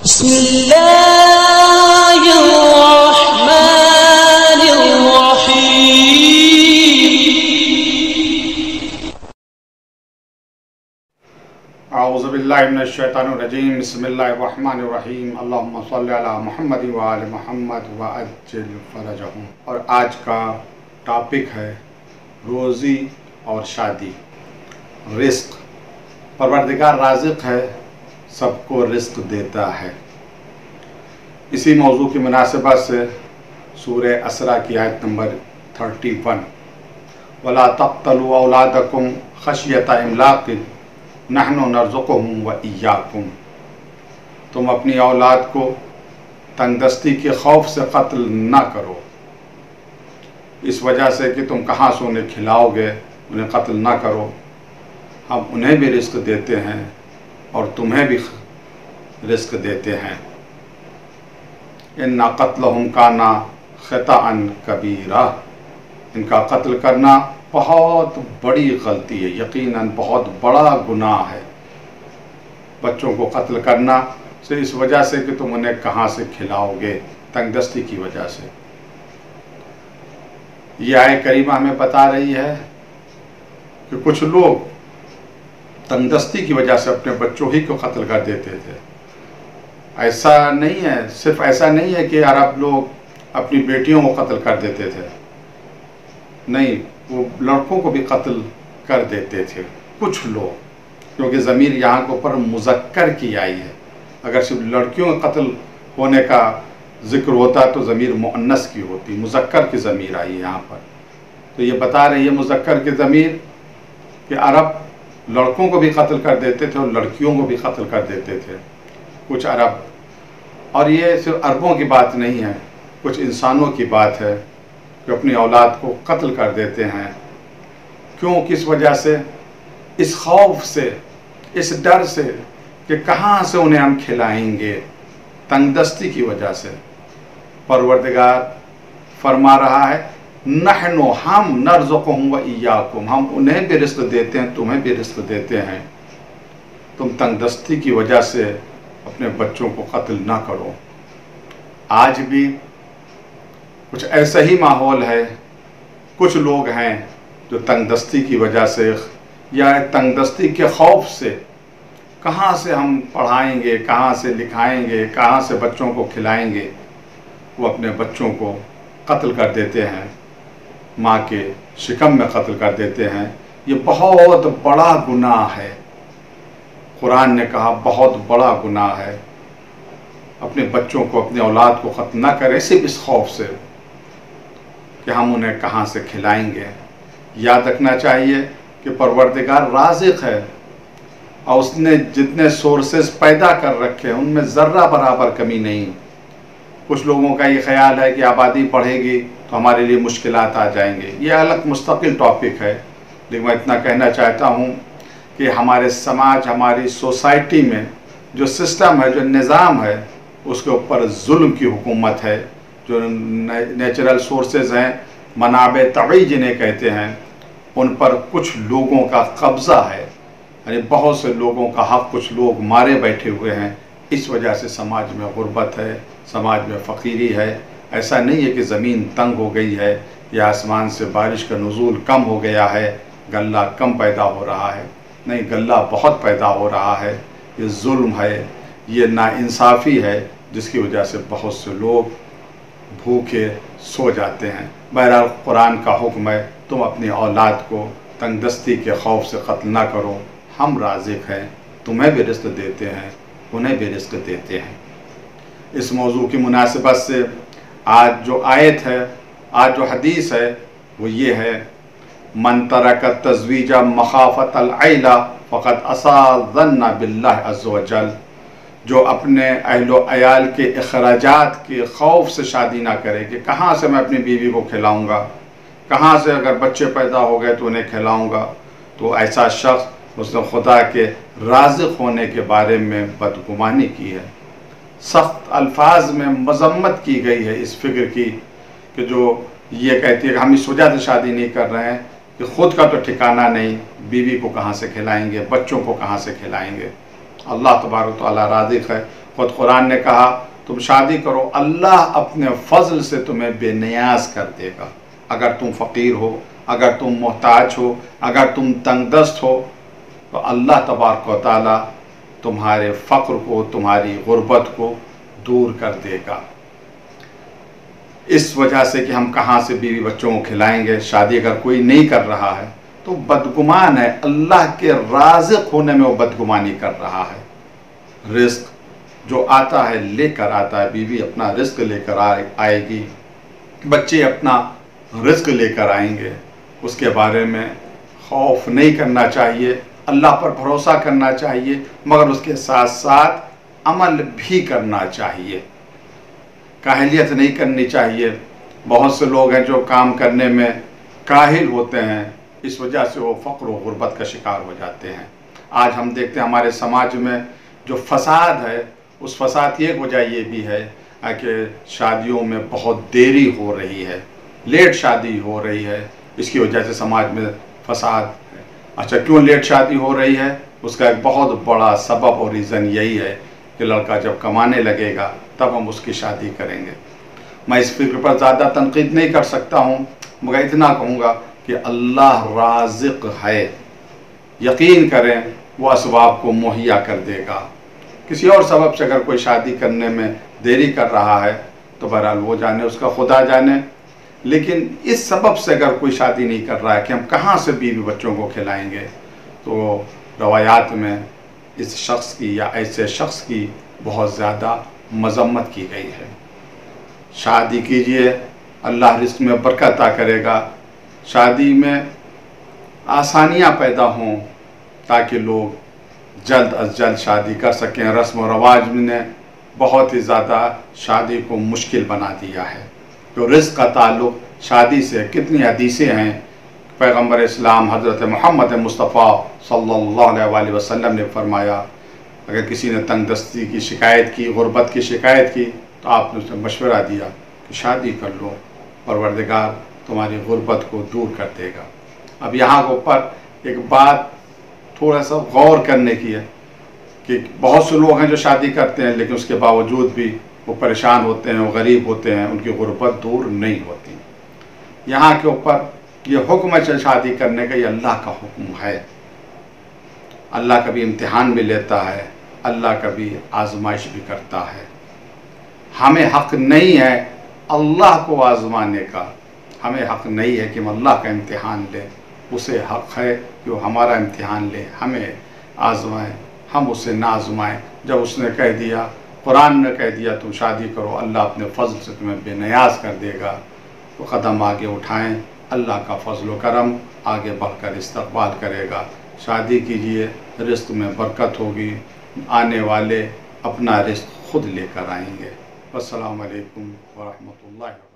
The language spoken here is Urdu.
بسم اللہ الرحمن الرحیم اعوذ باللہ من الشیطان الرجیم بسم اللہ الرحمن الرحیم اللہم صلی علی محمد وآل محمد وعجل فرجہم۔ اور آج کا ٹاپک ہے روزی اور شادی، رزق۔ پروردگار رازق ہے، سب کو رزق دیتا ہے۔ اسی موضوع کی مناسبت سے سورہ اسراء کی آیت نمبر 31 وَلَا تَقْتَلُوا أَوْلَادَكُمْ خَشْيَةَ إِمْلَاقٍ نَحْنُ نَرْزُقُهُمْ وَإِيَّاكُمْ۔ تم اپنی اولاد کو تنگ دستی کے خوف سے قتل نہ کرو، اس وجہ سے کہ تم کہاں سے انہیں کھلاؤ گے، انہیں قتل نہ کرو، ہم انہیں بھی رزق دیتے ہیں اور تمہیں بھی رزق دیتے ہیں۔ اِنَّ قَتْلَهُمْ كَانَ خِطَأً كَبِيرًا، ان کا قتل کرنا بہت بڑی غلطی ہے، یقیناً بہت بڑا گناہ ہے۔ بچوں کو قتل کرنا سے اس وجہ سے کہ تم انہیں کہاں سے کھلاؤ گے، تنگ دستی کی وجہ سے۔ یہ آیت کریمہ ہمیں بتا رہی ہے کہ کچھ لوگ تنگ دستی کی وجہ سے اپنے بچوں ہی کو قتل کر دیتے تھے۔ ایسا نہیں ہے، صرف ایسا نہیں ہے کہ عرب لوگ اپنی بیٹیوں کو قتل کر دیتے تھے، نہیں، وہ لڑکوں کو بھی قتل کر دیتے تھے کچھ لوگ، کیونکہ ضمیر یہاں کے اوپر مذکر کی آئی ہے۔ اگر صرف لڑکیوں کے قتل ہونے کا ذکر ہوتا تو ضمیر مؤنث کی ہوتی، مذکر کی ضمیر آئی ہے یہاں پر۔ تو یہ بتا رہی ہے مذکر کی ضمیر کہ عرب لڑکوں کو بھی قتل کر دیتے تھے اور لڑکیوں کو بھی قتل کر دیتے تھے کچھ عرب۔ اور یہ صرف عربوں کی بات نہیں ہے، کچھ انسانوں کی بات ہے کہ اپنی اولاد کو قتل کر دیتے ہیں۔ کیوں؟ کس وجہ سے؟ اس خوف سے، اس ڈر سے کہ کہاں سے انہیں ہم کھلائیں گے، تنگ دستی کی وجہ سے۔ پروردگار فرما رہا ہے نحن ہم نرزقہم وإیاکم، ہم انہیں بھی رزق دیتے ہیں، تمہیں بھی رزق دیتے ہیں۔ تم تنگ دستی کی وجہ سے اپنے بچوں کو قتل نہ کرو۔ آج بھی کچھ ایسا ہی ماحول ہے، کچھ لوگ ہیں جو تنگ دستی کی وجہ سے یا تنگ دستی کے خوف سے کہاں سے ہم پڑھائیں گے، کہاں سے لکھائیں گے، کہاں سے بچوں کو کھلائیں گے، وہ اپنے بچوں کو قتل کر دیتے ہیں، ماں کے شکم میں قتل کر دیتے ہیں۔ یہ بہت بڑا گناہ ہے، قرآن نے کہا بہت بڑا گناہ ہے۔ اپنے بچوں کو، اپنے اولاد کو قتل نہ کریں صرف اس خوف سے کہ ہم انہیں کہاں سے کھلائیں گے۔ یاد رکھنا چاہیے کہ پروردگار رازق ہے اور اس نے جتنے سورسز پیدا کر رکھے ہیں ان میں ذرہ برابر کمی نہیں۔ کچھ لوگوں کا یہ خیال ہے کہ آبادی بڑھے گی تو ہمارے لیے مشکلات آ جائیں گے، یہ الگ مستقل ٹاپک ہے، لیکن میں اتنا کہنا چاہتا ہوں کہ ہمارے سماج، ہماری سوسائٹی میں جو سسٹم ہے، جو نظام ہے، اس کے اوپر ظلم کی حکومت ہے۔ جو نیچرل سورسز ہیں، منابع طبعی جنہیں کہتے ہیں، ان پر کچھ لوگوں کا قبضہ ہے، یعنی بہت سے لوگوں کا حق کچھ لوگ مارے بیٹھے ہوئے ہیں۔ اس وجہ سے سماج میں غربت ہے، سماج میں فقیری ہے۔ ایسا نہیں ہے کہ زمین تنگ ہو گئی ہے یا آسمان سے بارش کا نزول کم ہو گیا ہے، غلہ کم پیدا ہو رہا ہے، نہیں، غلہ بہت پیدا ہو رہا ہے۔ یہ ظلم ہے، یہ ناانصافی ہے، جس کی وجہ سے بہت سے لوگ بھوکے سو جاتے ہیں۔ بہرحال قرآن کا حکم ہے تم اپنی اولاد کو تنگ دستی کے خوف سے قتل نہ کرو، ہم رازق ہیں، تمہیں بھی رزق دیتے ہیں، انہیں بھی رزق دیتے ہیں۔ اس موضوع کی مناسبت سے آج جو آیت ہے، آج جو حدیث ہے، وہ یہ ہے من ترک التزویج مخافۃ العیلہ فقد اساء الظن باللہ عز وجل، جو اپنے اہل و عیال کے اخراجات کے خوف سے شادی نہ کرے کہ کہاں سے میں اپنی بیوی کو کھلاؤں گا، کہاں سے اگر بچے پیدا ہو گئے تو انہیں کھلاؤں گا، تو ایسا شخص اس نے خدا کے رازق ہونے کے بارے میں بدگمانی کی ہے۔ سخت الفاظ میں مذمت کی گئی ہے اس فکر کی کہ جو یہ کہتی ہے کہ ہم اس وجہ سے شادی نہیں کر رہے ہیں کہ خود کا تو ٹھکانہ نہیں، بیوی کو کہاں سے کھلائیں گے، بچوں کو کہاں سے کھلائیں گے۔ اللہ تبارک و تعالیٰ رازق ہے خود قرآن نے کہا تم شادی کرو، اللہ اپنے فضل سے تمہیں بے نیاز کر دے گا۔ اگر تم فقیر ہو، اگر تم محتاج ہو، اگر تم تنگ دست ہو، تو اللہ تبارک و تعالیٰ تمہارے فقر کو، تمہاری غربت کو دور کر دے گا۔ اس وجہ سے کہ ہم کہاں سے بیوی بچوں کو کھلائیں گے؟ شادی اگر کوئی نہیں کر رہا ہے تو بدگمان ہے، اللہ کے رازق ہونے میں وہ بدگمانی کر رہا ہے۔ رزق جو آتا ہے لے کر آتا ہے، بیوی اپنا رزق لے کر آئے گی، بچے اپنا رزق لے کر آئیں گے، اس کے بارے میں خوف نہیں کرنا چاہیے، اللہ پر بھروسہ کرنا چاہیے، مگر اس کے ساتھ ساتھ عمل بھی کرنا چاہیے، کاہلیت نہیں کرنی چاہیے۔ بہت سے لوگ ہیں جو کام کرنے میں کاہل ہوتے ہیں، اس وجہ سے وہ فقر و غربت کا شکار ہو جاتے ہیں۔ آج ہم دیکھتے ہیں ہمارے سماج میں جو فساد ہے، اس فساد کی ایک وجہ یہ بھی ہے کہ شادیوں میں بہت دیری ہو رہی ہے، لیٹ شادی ہو رہی ہے، اس کی وجہ سے سماج میں فساد ہے۔ اچھا، کیوں لیٹ شادی ہو رہی ہے؟ اس کا ایک بہت بڑا سبب اور ریزن یہی ہے کہ لڑکا جب کمانے لگے گا تب ہم اس کی شادی کریں گے۔ میں اس فکر پر زیادہ تنقید نہیں کر سکتا ہوں، مگر اتنا کہوں گا کہ اللہ رازق ہے، یقین کریں وہ اسباب کو مہیا کر دے گا۔ کسی اور سبب سے اگر کوئی شادی کرنے میں دیری کر رہا ہے تو بہرحال وہ جانے، اس کا خدا جانے، لیکن اس سبب سے اگر کوئی شادی نہیں کر رہا ہے کہ ہم کہاں سے بیوی بچوں کو کھلائیں گے، تو روایات میں اس شخص کی یا ایسے شخص کی بہت زیادہ مذمت کی گئی ہے۔ شادی کیجئے، اللہ رزق میں برکت عطا کرے گا، شادی میں آسانیاں پیدا ہوں تاکہ لوگ جلد از جلد شادی کر سکیں۔ رسم و رواج نے بہت ہی زیادہ شادی کو مشکل بنا دیا ہے۔ جو رزق کا تعلق شادی سے، کتنی حدیثیں ہیں، پیغمبر اسلام حضرت محمد مصطفیٰ صلی اللہ علیہ وآلہ وسلم نے فرمایا اگر کسی نے تنگ دستی کی شکایت کی، غربت کی شکایت کی، تو آپ نے اسے مشورہ دیا کہ شادی کر لو، پروردگار تمہاری غربت کو دور کر دے گا۔ اب یہاں کے اوپر ایک بات تھوڑا سا غور کرنے کی ہے کہ بہت سے لوگ ہیں جو شادی کرتے ہیں لیکن اس کے باوجود بھی وہ پریشان ہوتے ہیں، وہ غریب ہوتے ہیں، ان کی غربت دور نہیں ہوتی۔ یہاں کے اوپر یہ حکم ہے شادی کرنے کا، یہ اللہ کا حکم ہے۔ اللہ کبھی امتحان بھی لیتا ہے، اللہ کبھی آزمائش بھی کرتا ہے۔ ہمیں حق نہیں ہے اللہ کو آزمانے کا، ہمیں حق نہیں ہے کہ ہم اللہ کا امتحان لیں، اسے حق ہے کہ وہ ہمارا امتحان لے، ہمیں آزمائے، ہم اسے نہ آزمائیں۔ جب اس نے کہہ دیا، قرآن نے کہہ دیا تم شادی کرو، اللہ اپنے فضل سے تمہیں بے نیاز کر دے گا، تو قدم آگے اٹھائیں، اللہ کا فضل و کرم آگے بڑھ کر استقبال کرے گا۔ شادی کیجئے، رزق میں برکت ہوگی، آنے والے اپنا رزق خود لے کر آئیں گے۔ السلام علیکم ورحمۃ اللہ وبرکاتہ۔